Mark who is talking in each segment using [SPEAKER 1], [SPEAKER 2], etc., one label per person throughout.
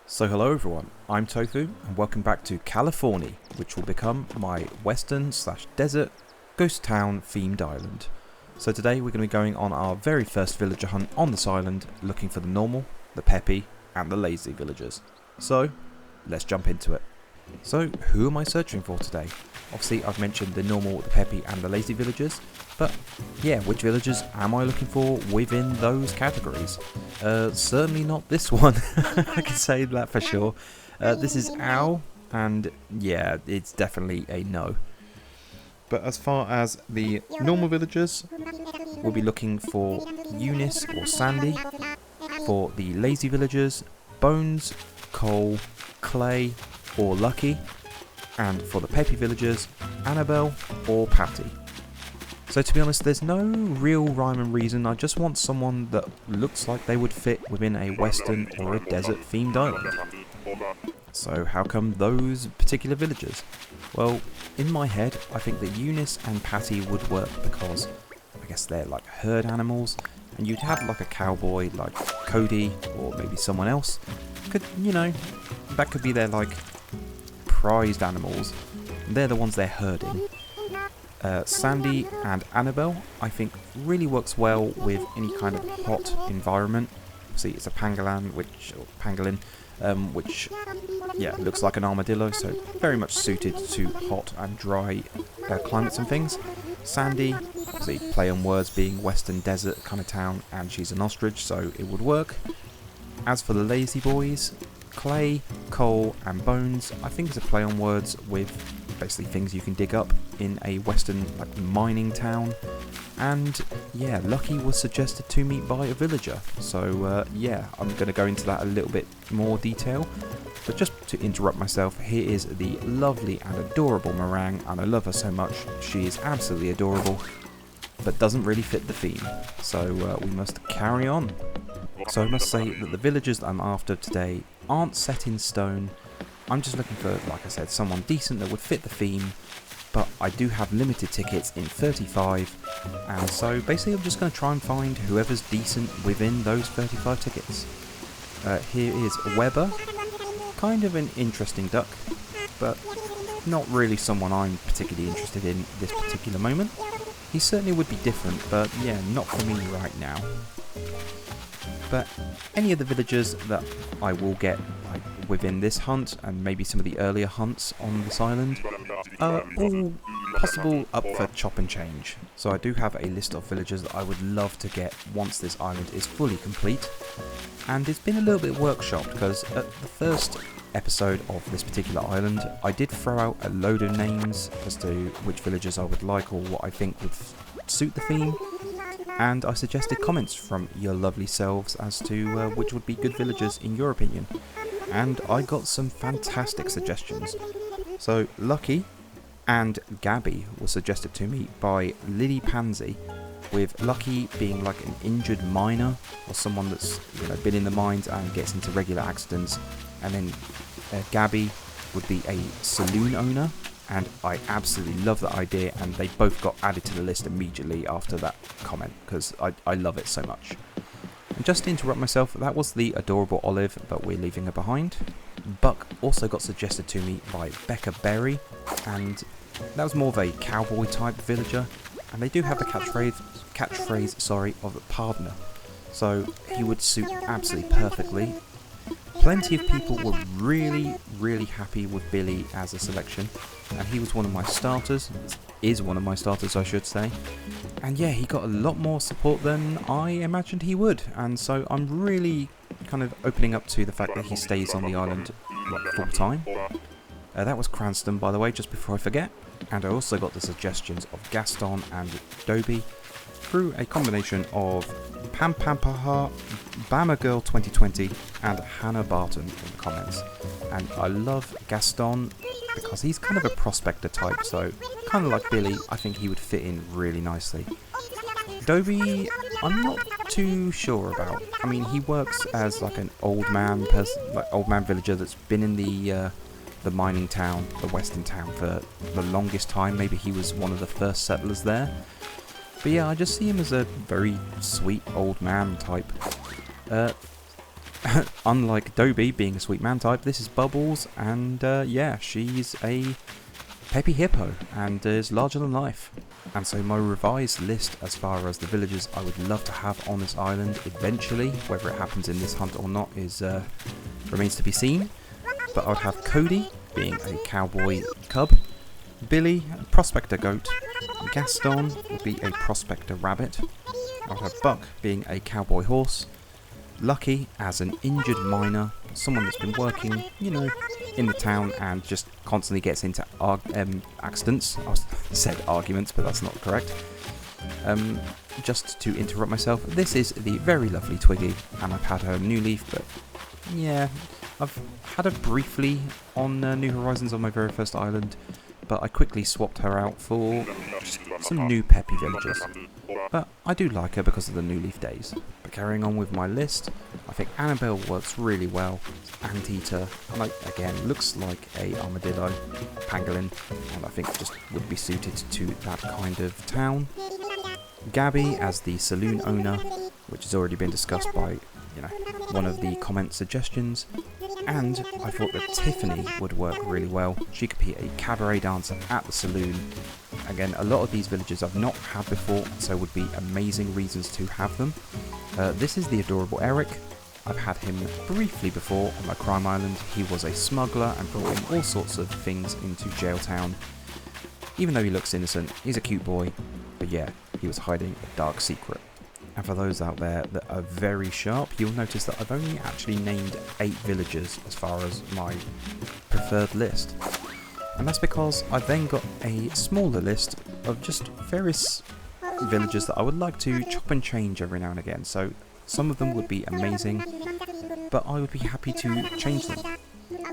[SPEAKER 1] So hello everyone, I'm Tofu and welcome back to Californee, which will become my western / desert ghost town themed island. So today we're going to be going on our very first villager hunt on this island, looking for the normal, the peppy and the lazy villagers. So let's jump into it. So who am I searching for today? Obviously I've mentioned the normal, the peppy and the lazy villagers, but yeah, which villagers am I looking for within those categories? Certainly not this one, I can say that for sure. This is Owl, and yeah, it's definitely a no. But as far as the normal villagers, we'll be looking for Eunice or Sandy. For the lazy villagers, Bones, Cole, Clay or Lucky. And for the peppy villagers, Annabelle or Patty. So to be honest, there's no real rhyme and reason. I just want someone that looks like they would fit within a western or a desert themed island. So how come those particular villagers? Well, in my head, I think that Eunice and Patty would work because I guess they're like herd animals, and you'd have like a cowboy like Cody or maybe someone else. That could be their like prized animals. They're the ones they're herding. Sandy and Annabelle, I think, really works well with any kind of hot environment. See, it's a pangolin, which looks like an armadillo, so very much suited to hot and dry climates and things. Sandy, obviously, play on words, being western desert kind of town, and she's an ostrich, so it would work. As for the lazy boys, Clay, Cole and Bones, I think it's a play on words with basically things you can dig up in a western like mining town. And yeah, Lucky was suggested to me by a villager, so I'm going to go into that a little bit more detail. But just to interrupt myself, here is the lovely and adorable meringue, and I love her so much. She is absolutely adorable, but doesn't really fit the theme, so we must carry on. So I must say that the villagers that I'm after today aren't set in stone. I'm just looking for, like I said, someone decent that would fit the theme, but I do have limited tickets in 35, and so basically I'm just going to try and find whoever's decent within those 35 tickets. Here is Weber, kind of an interesting duck, but not really someone I'm particularly interested in this particular moment. He certainly would be different, but yeah, not for me right now. But any of the villagers that I will get within this hunt, and maybe some of the earlier hunts on this island, are all possible up for chop and change. So I do have a list of villagers that I would love to get once this island is fully complete. And it's been a little bit workshopped because at the first episode of this particular island, I did throw out a load of names as to which villagers I would like or what I think would suit the theme. And I suggested comments from your lovely selves as to which would be good villagers in your opinion. And I got some fantastic suggestions. So Lucky and Gabby was suggested to me by Lily Pansy, with Lucky being like an injured miner or someone that's been in the mines and gets into regular accidents, and then Gabby would be a saloon owner. And I absolutely love that idea, and they both got added to the list immediately after that comment because I love it so much. And just to interrupt myself, that was the adorable Olive, but we're leaving her behind. Buck also got suggested to me by Becca Berry, and that was more of a cowboy type villager, and they do have the catchphrase of pardoner, so he would suit absolutely perfectly. Plenty of people were really happy with Billy as a selection, and he was one of my starters, is one of my starters I should say, and yeah, he got a lot more support than I imagined he would, and so I'm really kind of opening up to the fact that he stays on the island full time. That was Cranston, by the way, just before I forget, and I also got the suggestions of Gaston and Dobie through a combination of Pam Pampaha, Bama Girl 2020 and Hannah Barton in the comments. And I love Gaston because he's kind of a prospector type, so kind of like Billy, I think he would fit in really nicely. Dobie, I'm not too sure about. I mean, he works as like an old man villager that's been in the mining town, the western town, for the longest time. Maybe he was one of the first settlers there. But yeah, I just see him as a very sweet old man type. unlike Dobie being a sweet man type, this is Bubbles, and yeah, she's a Peppy hippo and is larger than life. And so my revised list as far as the villagers I would love to have on this island eventually, whether it happens in this hunt or not, is remains to be seen. But I would have Cody being a cowboy cub, Billy, a prospector goat, Gaston would be a prospector rabbit, I would have Buck being a cowboy horse, Lucky as an injured miner, someone that's been working, you know, in the town and just constantly gets into accidents. I said arguments, but that's not correct. Just to interrupt myself, this is the very lovely Twiggy, and I've had her New Leaf, but yeah, I've had her briefly on New Horizons on my very first island, but I quickly swapped her out for some new Peppy villagers. But I do like her because of the New Leaf days. But carrying on with my list, I think Annabelle works really well. Anteater, and again, looks like a armadillo, pangolin, and I think just would be suited to that kind of town. Gabby as the saloon owner, which has already been discussed by, you know, one of the comment suggestions. And I thought that Tiffany would work really well. She could be a cabaret dancer at the saloon. Again, a lot of these villagers I've not had before, so would be amazing reasons to have them. This is the adorable Eric. I've had him briefly before on my crime island. He was a smuggler and brought in all sorts of things into gaol-town. Even though he looks innocent, he's a cute boy. But yeah, he was hiding a dark secret. And for those out there that are very sharp, you'll notice that I've only actually named 8 villagers as far as my preferred list. And that's because I've then got a smaller list of just various villagers that I would like to chop and change every now and again. So some of them would be amazing, but I would be happy to change them.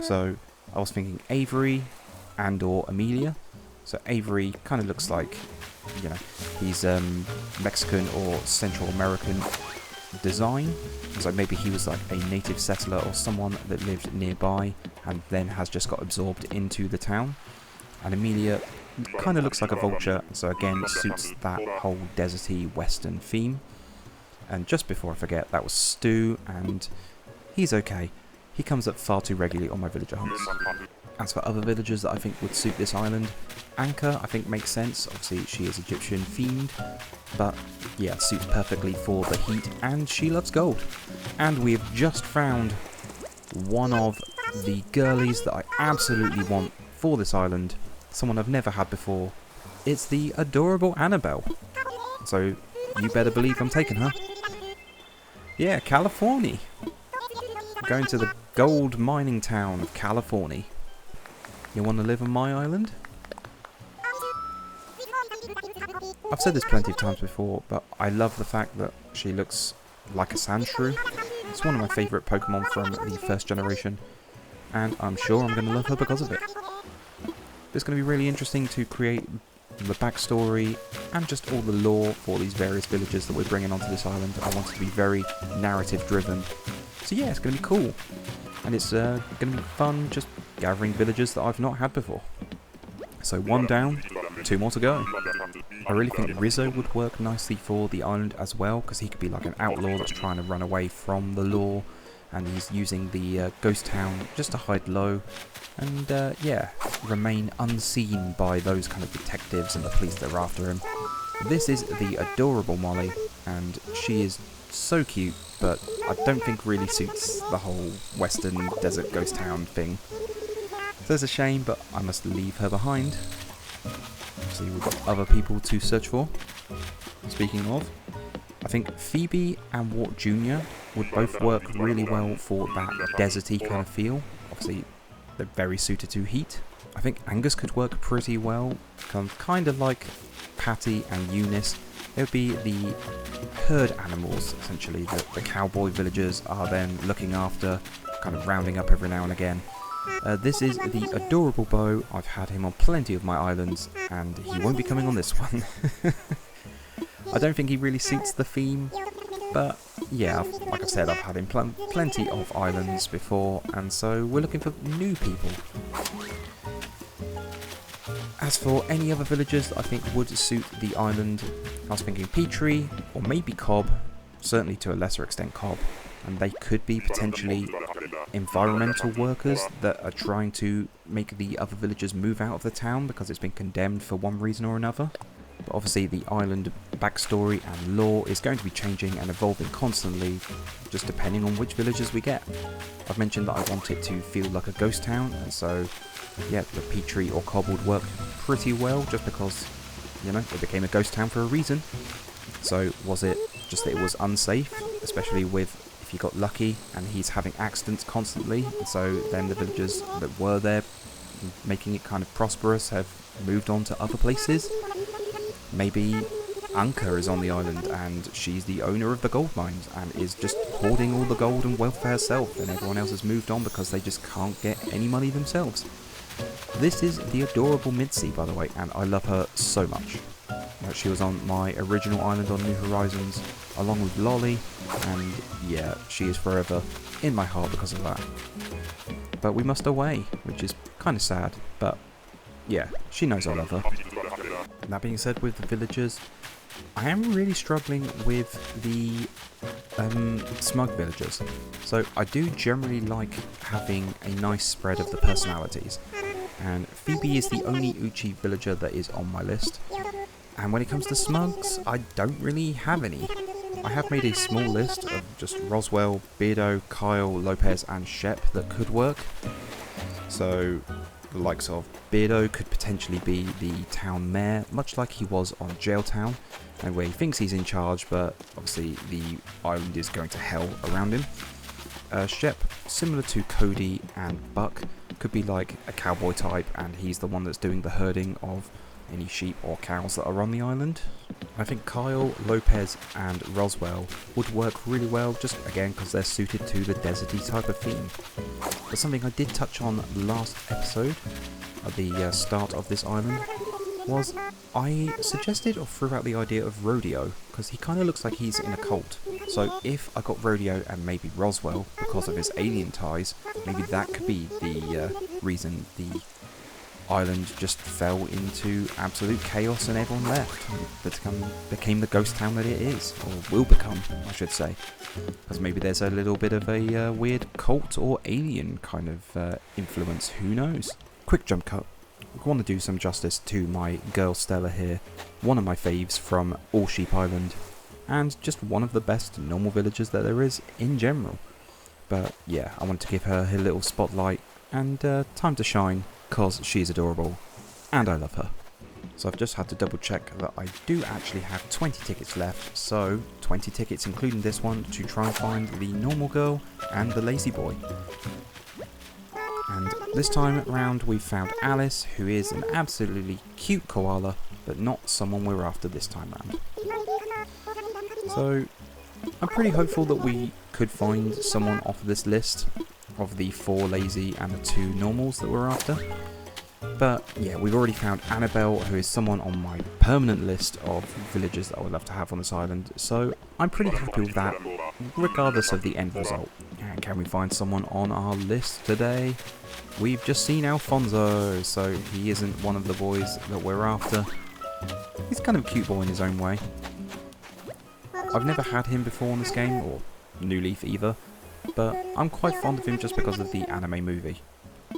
[SPEAKER 1] So I was thinking Avery and or Amelia. So Avery kind of looks like, you know, he's Mexican or Central American design, so maybe he was like a native settler or someone that lived nearby and then has just got absorbed into the town. And Amelia kind of looks like a vulture, so again suits that whole deserty western theme. And just before I forget, that was Stu, and he's okay. He comes up far too regularly on my villager hunts. As for other villagers that I think would suit this island, Anka I think makes sense. Obviously she is Egyptian themed, but yeah, suits perfectly for the heat, and she loves gold. And we have just found one of the girlies that I absolutely want for this island, someone I've never had before. It's the adorable Annabelle. So you better believe I'm taking her. Yeah, Californee. Going to the gold mining town of Californee. You want to live on my island? I've said this plenty of times before, but I love the fact that she looks like a sand shrew. It's one of my favourite Pokemon from the first generation, and I'm sure I'm going to love her because of it. It's going to be really interesting to create the backstory and just all the lore for these various villages that we're bringing onto this island. I want it to be very narrative driven. So yeah, it's going to be cool. And it's going to be fun just gathering villagers that I've not had before. So 1 down, 2 more to go. I really think Rizzo would work nicely for the island as well, because he could be like an outlaw that's trying to run away from the law, and he's using the ghost town just to hide low and yeah, remain unseen by those kind of detectives and the police that are after him. This is the adorable Molly, and she is so cute, but I don't think really suits the whole western desert ghost town thing. So it's a shame, but I must leave her behind. So we've got other people to search for. Speaking of, I think Phoebe and Wart Jr. would both work really well for that deserty kind of feel. Obviously, they're very suited to heat. I think Angus could work pretty well, kind of like Patty and Eunice. They would be the herd animals, essentially, that the cowboy villagers are then looking after, kind of rounding up every now and again. This is the adorable Bo. I've had him on plenty of my islands, and he won't be coming on this one. I don't think he really suits the theme, but yeah, like I said, I've had him plenty of islands before, and so we're looking for new people. As for any other villagers that I think would suit the island, I was thinking Petrie, or maybe Cobb, certainly to a lesser extent Cobb. and they could be potentially environmental workers that are trying to make the other villagers move out of the town because it's been condemned for one reason or another. But obviously the island backstory and lore is going to be changing and evolving constantly, just depending on which villagers we get. I've mentioned that I want it to feel like a ghost town, and so yeah, the peat or cobbled work pretty well, just because, you know, it became a ghost town for a reason. So was it just that it was unsafe, especially with if you got lucky and he's having accidents constantly, and so then the villagers that were there making it kind of prosperous have moved on to other places? Maybe Anka is on the island and she's the owner of the gold mines and is just hoarding all the gold and wealth for herself, and everyone else has moved on because they just can't get any money themselves. This is the adorable Mitzi, by the way, and I love her so much. She was on my original island on New Horizons, along with Lolly, and yeah, she is forever in my heart because of that. But we must away, which is kind of sad, but yeah, she knows I love her. That being said, with the villagers, I am really struggling with the smug villagers. So I do generally like having a nice spread of the personalities, and Phoebe is the only Uchi villager that is on my list. And when it comes to smugs, I don't really have any. I have made a small list of just Roswell, Beardo, Kyle, Lopez and Shep that could work. So the likes of Beardo could potentially be the town mayor, much like he was on gaol-town, and where he thinks he's in charge, but obviously the island is going to hell around him. Shep, similar to Cody and Buck, could be like a cowboy type, and he's the one that's doing the herding of any sheep or cows that are on the island. I think Kyle, Lopez and Roswell would work really well, just again because they're suited to the deserty type of theme. But something I did touch on last episode, at the start of this island, was I suggested or threw out the idea of Rodeo, because he kind of looks like he's in a cult. So if I got Rodeo and maybe Roswell, because of his alien ties, maybe that could be the reason the island just fell into absolute chaos and everyone left. It became the ghost town that it is, or will become, I should say. Because maybe there's a little bit of a weird cult or alien kind of influence, who knows. Quick jump cut. I want to do some justice to my girl Stella here, one of my faves from All Sheep Island, and just one of the best normal villagers that there is in general. But yeah, I want to give her little spotlight and time to shine, because she's adorable and I love her. So I've just had to double check that I do actually have 20 tickets left, so 20 tickets including this one to try and find the normal girl and the lazy boy. And this time around we've found Alice, who is an absolutely cute koala, but not someone we're after this time round. So I'm pretty hopeful that we could find someone off this list of the 4 lazy and the 2 normals that we're after. But yeah, we've already found Annabelle, who is someone on my permanent list of villagers that I would love to have on this island, so I'm pretty happy with that, regardless of the end result. And can we find someone on our list today? We've just seen Alfonso, so he isn't one of the boys that we're after. He's kind of a cute boy in his own way. I've never had him before in this game, or New Leaf either, but I'm quite fond of him just because of the anime movie.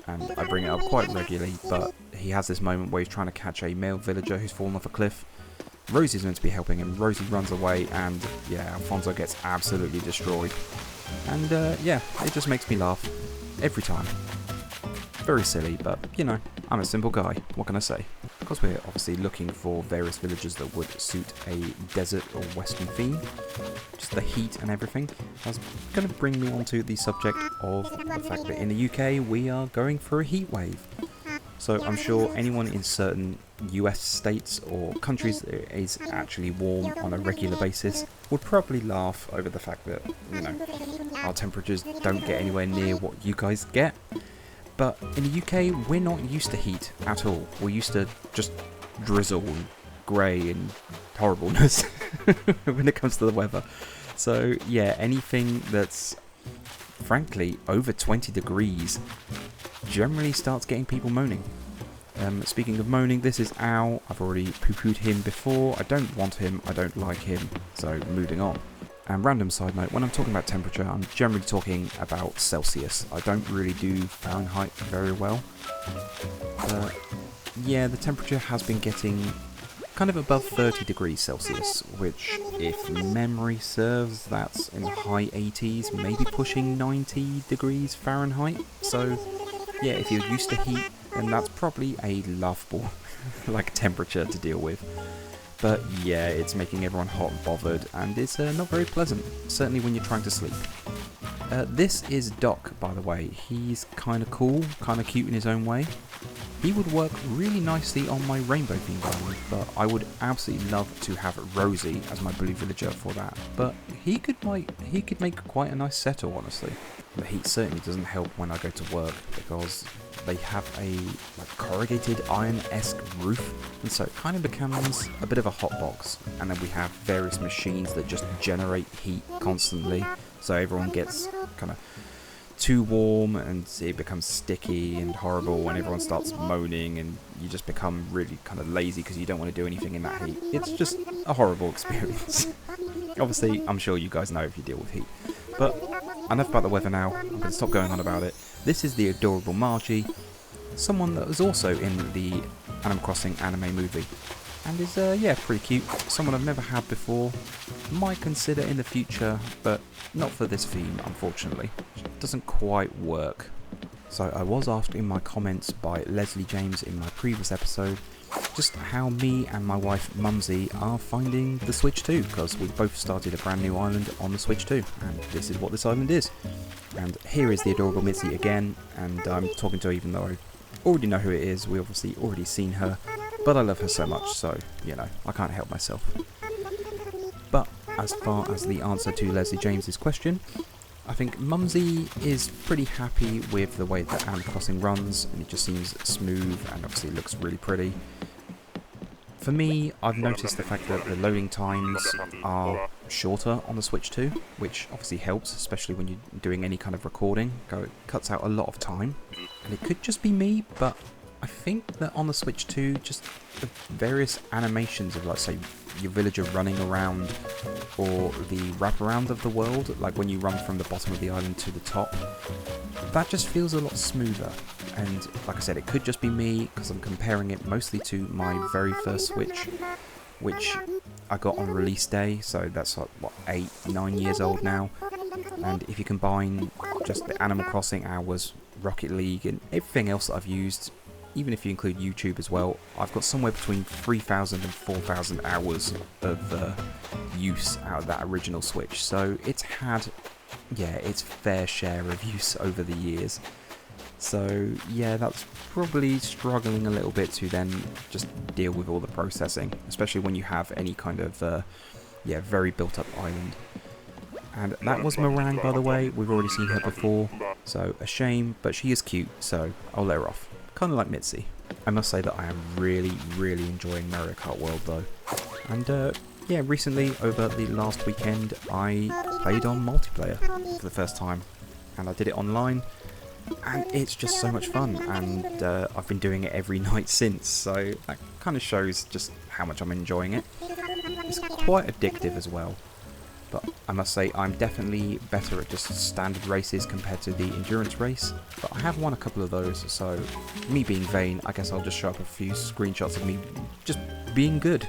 [SPEAKER 1] And I bring it up quite regularly, but he has this moment where he's trying to catch a male villager who's fallen off a cliff. Rosie's meant to be helping him, Rosie runs away, and yeah, Alfonso gets absolutely destroyed. And yeah, it just makes me laugh every time. Very silly, but you know, I'm a simple guy, what can I say? Because we're obviously looking for various villagers that would suit a desert or western theme, just the heat and everything, that's going to bring me onto the subject of the fact that in the UK we are going for a heat wave. So I'm sure anyone in certain US states or countries that is actually warm on a regular basis would probably laugh over the fact that, you know, our temperatures don't get anywhere near what you guys get. But in the UK, we're not used to heat at all. We're used to just drizzle and grey and horribleness when it comes to the weather. So yeah, anything that's frankly over 20 degrees generally starts getting people moaning. Speaking of moaning, this is Al. I've already poo-pooed him before. I don't want him, I don't like him, so moving on. And random side note, when I'm talking about temperature, I'm generally talking about Celsius. I don't really do Fahrenheit very well. But yeah, the temperature has been getting kind of above 30 degrees Celsius, which, if memory serves, that's in the high 80s, maybe pushing 90 degrees Fahrenheit. So yeah, if you're used to heat, then that's probably a laughable like temperature to deal with. But yeah, it's making everyone hot and bothered, and it's not very pleasant, certainly when you're trying to sleep. This is Doc, by the way. He's kind of cool, kind of cute in his own way. He would work really nicely on my rainbow themed island, but I would absolutely love to have Rosie as my blue villager for that. But he could make quite a nice setter, honestly. The heat certainly doesn't help when I go to work, because they have a corrugated iron-esque roof, and so it kind of becomes a bit of a hotbox. And then we have various machines that just generate heat constantly, so everyone gets kind of too warm and it becomes sticky and horrible, and everyone starts moaning, and you just become really kind of lazy because you don't want to do anything in that heat. It's just a horrible experience. Obviously, I'm sure you guys know if you deal with heat. But enough about the weather now, I'm going to stop going on about it. This is the adorable Margie, someone that was also in the Animal Crossing anime movie, and is, yeah, pretty cute. Someone I've never had before, might consider in the future, but not for this theme, unfortunately. It doesn't quite work. So I was asked in my comments by Leslie James in my previous episode just how me and my wife Mumsy are finding the Switch 2, because we both started a brand new island on the Switch 2, and this is what this island is. And here is the adorable Mitzi again, and I'm talking to her even though I already know who it is. We obviously already seen her, but I love her so much, so, you know, I can't help myself. But as far as the answer to Leslie James's question, I think Mumsy is pretty happy with the way that Animal Crossing runs, and it just seems smooth and obviously looks really pretty. For me, I've noticed the fact that the loading times are shorter on the Switch 2, which obviously helps, especially when you're doing any kind of recording. It cuts out a lot of time, and it could just be me, but I think that on the Switch 2, just the various animations of, like, say, your villager running around, or the wraparound of the world, like when you run from the bottom of the island to the top, that just feels a lot smoother. And like I said, it could just be me, because I'm comparing it mostly to my very first Switch, which I got on release day, so that's like, what, 8-9 years old now. And if you combine just the Animal Crossing hours, Rocket League, and everything else that I've used, even if you include YouTube as well, I've got somewhere between 3,000 and 4,000 hours of use out of that original Switch. So it's had, yeah, its fair share of use over the years. So yeah, that's probably struggling a little bit to then just deal with all the processing, especially when you have any kind of, yeah, very built up island. And that was Meringue, by the way. We've already seen her before, so a shame, but she is cute, so I'll let her off. Kind of like Mitzi. I must say that I am really, really enjoying Mario Kart World though. And yeah, recently, over the last weekend, I played on multiplayer for the first time. And I did it online, and it's just so much fun, and I've been doing it every night since, so that kind of shows just how much I'm enjoying it. It's quite addictive as well. But I must say, I'm definitely better at just standard races compared to the endurance race. But I have won a couple of those, so me being vain, I guess I'll just show up a few screenshots of me just being good.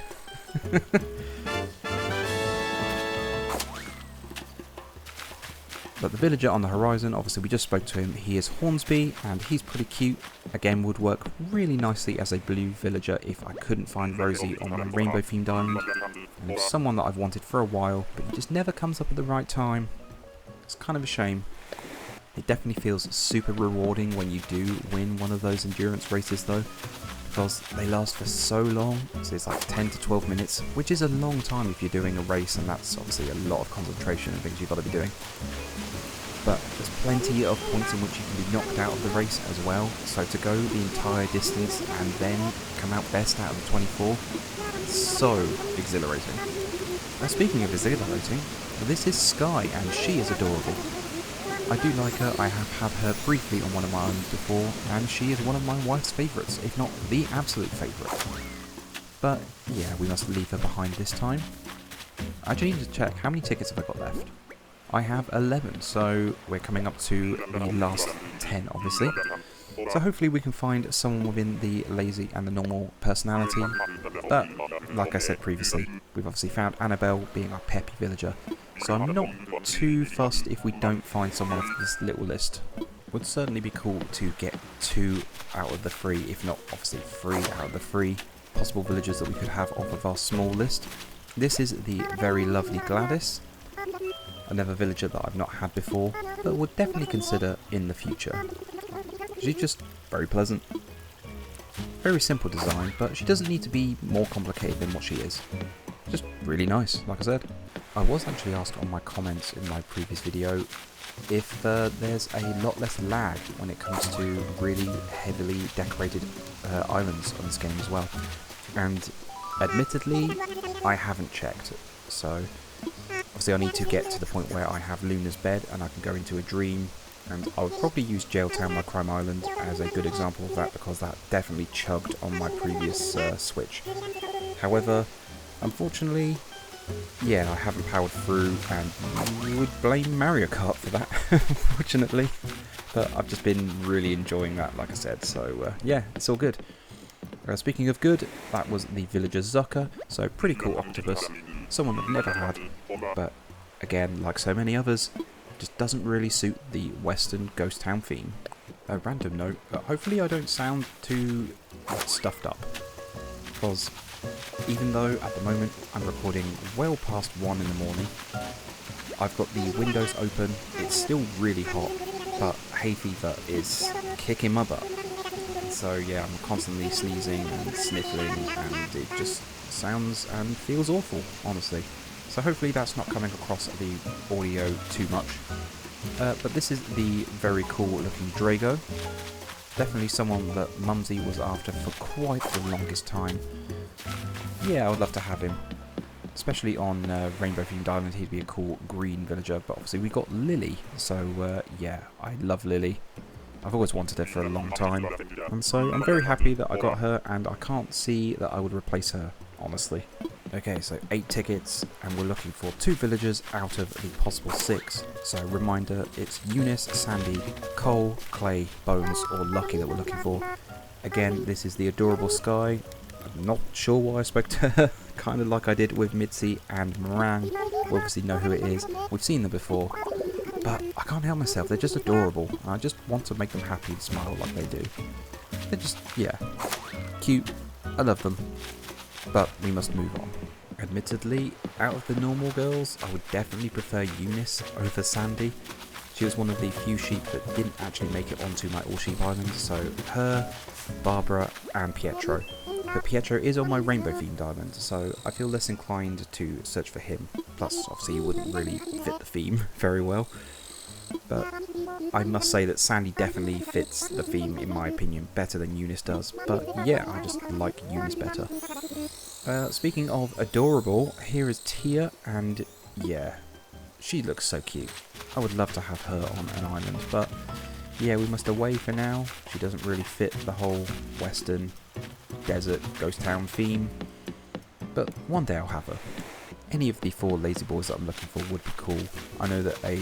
[SPEAKER 1] But the villager on the horizon, obviously we just spoke to him, he is Hornsby, and he's pretty cute. Again, would work really nicely as a blue villager if I couldn't find Rosie on my rainbow themed island. And he's someone that I've wanted for a while, but he just never comes up at the right time. It's kind of a shame. It definitely feels super rewarding when you do win one of those endurance races though, because they last for so long. So it's like 10 to 12 minutes, which is a long time if you're doing a race, and that's obviously a lot of concentration and things you've got to be doing. But there's plenty of points in which you can be knocked out of the race as well, so to go the entire distance and then come out best out of the 24, so exhilarating. Now speaking of exhilarating, this is Sky, and she is adorable. I do like her. I have had her briefly on one of my islands before, and she is one of my wife's favourites, if not the absolute favourite. But yeah, we must leave her behind this time. I actually need to check how many tickets have I got left. I have 11, so we're coming up to the last 10, obviously. So hopefully we can find someone within the lazy and the normal personality. But, like I said previously, we've obviously found Annabelle being our Peppy villager. So I'm not too fussed if we don't find someone off this little list. Would certainly be cool to get 2 out of the 3, if not obviously 3 out of the 3 possible villagers that we could have off of our small list. This is the very lovely Gladys. Another villager that I've not had before, but would definitely consider in the future. She's just very pleasant. Very simple design, but she doesn't need to be more complicated than what she is. Just really nice, like I said. I was actually asked on my comments in my previous video if there's a lot less lag when it comes to really heavily decorated islands on this game as well. And admittedly, I haven't checked, so obviously I need to get to the point where I have Luna's bed and I can go into a dream, and I would probably use Jailtown, my crime island, as a good example of that, because that definitely chugged on my previous Switch. However, unfortunately, yeah, I haven't powered through, and you would blame Mario Kart for that, unfortunately. But I've just been really enjoying that, like I said, so yeah, it's all good. Speaking of good, that was the villager Zucker, so pretty cool octopus, someone I've never had, but again, like so many others, just doesn't really suit the Western ghost town theme. A random note, hopefully I don't sound too stuffed up, because even though at the moment I'm recording well past 1 in the morning, I've got the windows open, it's still really hot, but hay fever is kicking my butt. So yeah, I'm constantly sneezing and sniffling, and it just sounds and feels awful, honestly. So hopefully that's not coming across the audio too much. But this is the very cool looking Drago. Definitely someone that Mumsy was after for quite the longest time. Yeah, I would love to have him. Especially on Rainbow Themed Island, he'd be a cool green villager. But obviously we got Lily, so yeah, I love Lily. I've always wanted her for a long time, and so I'm very happy that I got her, and I can't see that I would replace her, honestly. Okay, so 8 tickets, and we're looking for 2 villagers out of the possible 6. So reminder, it's Eunice, Sandy, Cole, Clay, Bones, or Lucky that we're looking for. Again, this is the adorable Sky. I'm not sure why I spoke to her, kind of like I did with Mitzi and Moran. We obviously know who it is, we've seen them before. But I can't help myself, they're just adorable. I just want to make them happy and smile like they do. They're just, yeah, cute. I love them. But we must move on. Admittedly, out of the normal girls, I would definitely prefer Eunice over Sandy. She was one of the few sheep that didn't actually make it onto my all sheep island, so her, Barbara and Pietro. But Pietro is on my rainbow themed island, so I feel less inclined to search for him. Plus, obviously he wouldn't really fit the theme very well. But I must say that Sandy definitely fits the theme, in my opinion, better than Eunice does. But yeah, I just like Eunice better. Speaking of adorable, here is Tia, and yeah, she looks so cute. I would love to have her on an island, but yeah, we must away for now. She doesn't really fit the whole western desert ghost town theme, but one day I'll have her. Any of the 4 lazy boys that I'm looking for would be cool. I know that a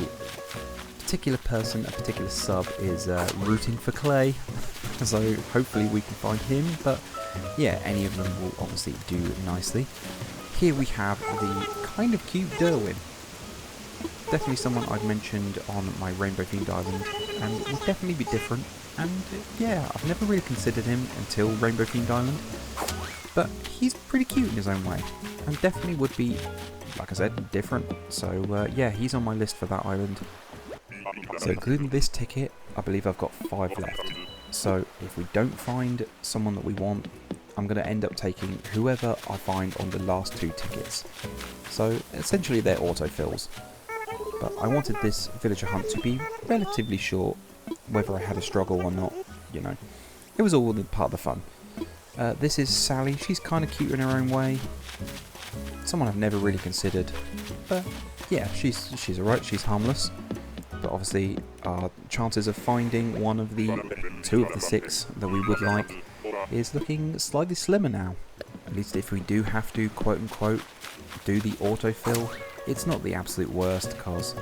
[SPEAKER 1] particular person, a particular sub, is rooting for Clay, so hopefully we can find him, but yeah, any of them will obviously do nicely. Here we have the kind of cute Derwin. Definitely someone I've mentioned on my Rainbow Themed Island, and would definitely be different, and yeah, I've never really considered him until Rainbow Themed Island, but he's pretty cute in his own way, and definitely would be, like I said, different, so yeah, he's on my list for that island. So including this ticket, I believe I've got 5 left. So if we don't find someone that we want, I'm going to end up taking whoever I find on the last 2 tickets. So essentially they're autofills. But I wanted this villager hunt to be relatively short, whether I had a struggle or not, you know. It was all part of the fun. This is Sally, she's kind of cute in her own way. Someone I've never really considered, but yeah, she's alright, she's harmless. But obviously our chances of finding one of the 2 of the 6 that we would like is looking slightly slimmer now. At least if we do have to, quote unquote, do the autofill, it's not the absolute worst because,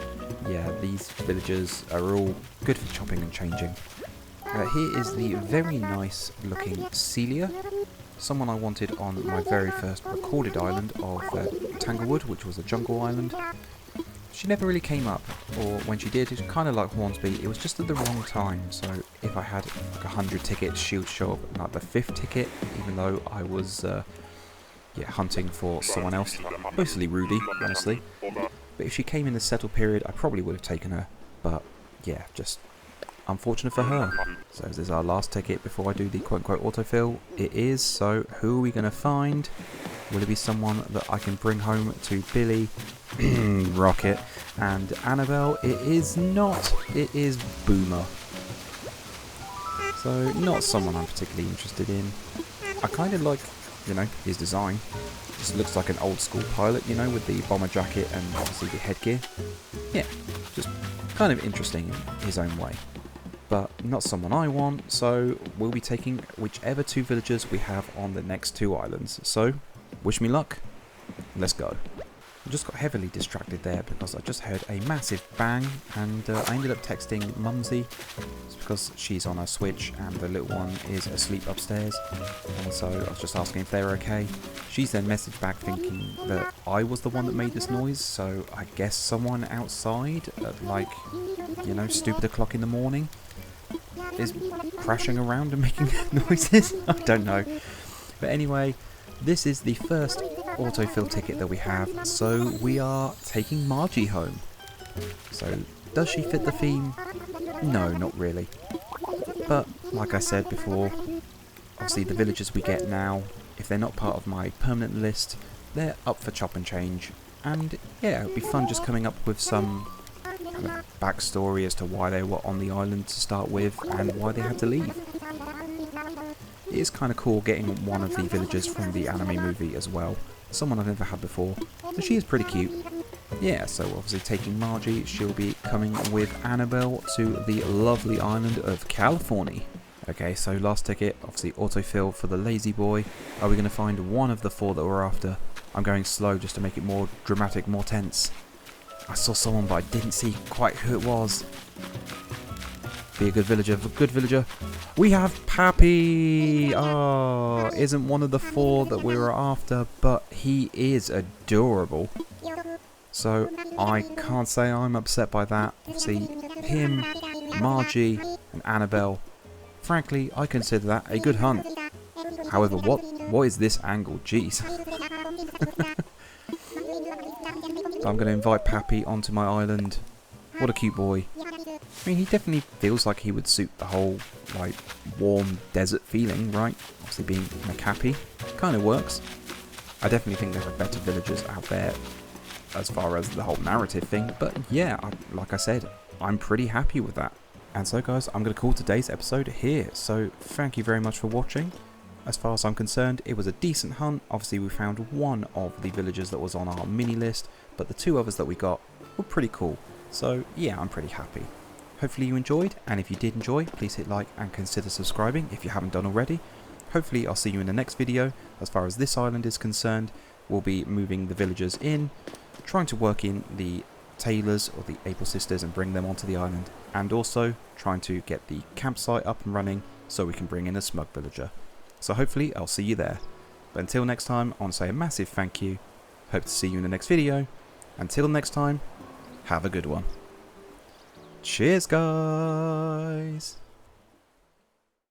[SPEAKER 1] yeah, these villagers are all good for chopping and changing. Here is the very nice looking Celia, someone I wanted on my very first recorded island of Tanglewood, which was a jungle island. She never really came up, or when she did, it's kind of like Hornsby, it was just at the wrong time. So if I had like 100 tickets, she would show up at like the 5th ticket, even though I was hunting for someone else, mostly Rudy, honestly. But if she came in the settle period, I probably would have taken her, but yeah, just unfortunate for her. So this is our last ticket before I do the quote-unquote autofill. It is, so who are we going to find? Will it be someone that I can bring home to Billy, Rocket, and Annabelle? It is not. It is Boomer. So not someone I'm particularly interested in. I kind of like, you know, his design. Just looks like an old school pilot, you know, with the bomber jacket and obviously the headgear. Yeah, just kind of interesting in his own way. But not someone I want, so we'll be taking whichever 2 villagers we have on the next 2 islands. So, wish me luck. Let's go. I just got heavily distracted there because I just heard a massive bang, and I ended up texting Mumsy. It's because she's on her Switch and the little one is asleep upstairs, and so I was just asking if they were okay. She's then messaged back thinking that I was the one that made this noise, so I guess someone outside at like, you know, stupid o'clock in the morning is crashing around and making noises. I don't know. But anyway, this is the first autofill ticket that we have, so we are taking Margie home. So, does she fit the theme? No, not really. But, like I said before, obviously the villagers we get now, if they're not part of my permanent list, they're up for chop and change. And yeah, it would be fun just coming up with some kind of backstory as to why they were on the island to start with and why they had to leave. It is kind of cool getting one of the villagers from the anime movie as well. Someone I've never had before. So she is pretty cute. Yeah, so obviously taking Margie, she'll be coming with Annabelle to the lovely island of Californee. Okay, so last ticket, obviously autofill for the lazy boy. Are we going to find one of the 4 that we're after? I'm going slow just to make it more dramatic, more tense. I saw someone but I didn't see quite who it was. Be a good villager, We have Peppy! Oh, isn't one of the 4 that we were after, but he is adorable. So I can't say I'm upset by that. See, him, Margie, and Annabelle. Frankly, I consider that a good hunt. However, what is this angle? Jeez. So I'm going to invite Peppy onto my island. What a cute boy. I mean, he definitely feels like he would suit the whole, like, warm desert feeling, right? Obviously being Macappy. Kind of works. I definitely think there are better villagers out there as far as the whole narrative thing. But yeah, like I said, I'm pretty happy with that. And so guys, I'm going to call today's episode here. So thank you very much for watching. As far as I'm concerned, it was a decent hunt. Obviously we found one of the villagers that was on our mini list, but the 2 others that we got were pretty cool. So yeah, I'm pretty happy. Hopefully you enjoyed, and if you did enjoy, please hit like and consider subscribing if you haven't done already. Hopefully I'll see you in the next video. As far as this island is concerned, we'll be moving the villagers in, trying to work in the Taylors or the April sisters and bring them onto the island, and also trying to get the campsite up and running so we can bring in a smug villager. So hopefully I'll see you there. But until next time, I want to say a massive thank you. Hope to see you in the next video. Until next time, have a good one. Cheers, guys!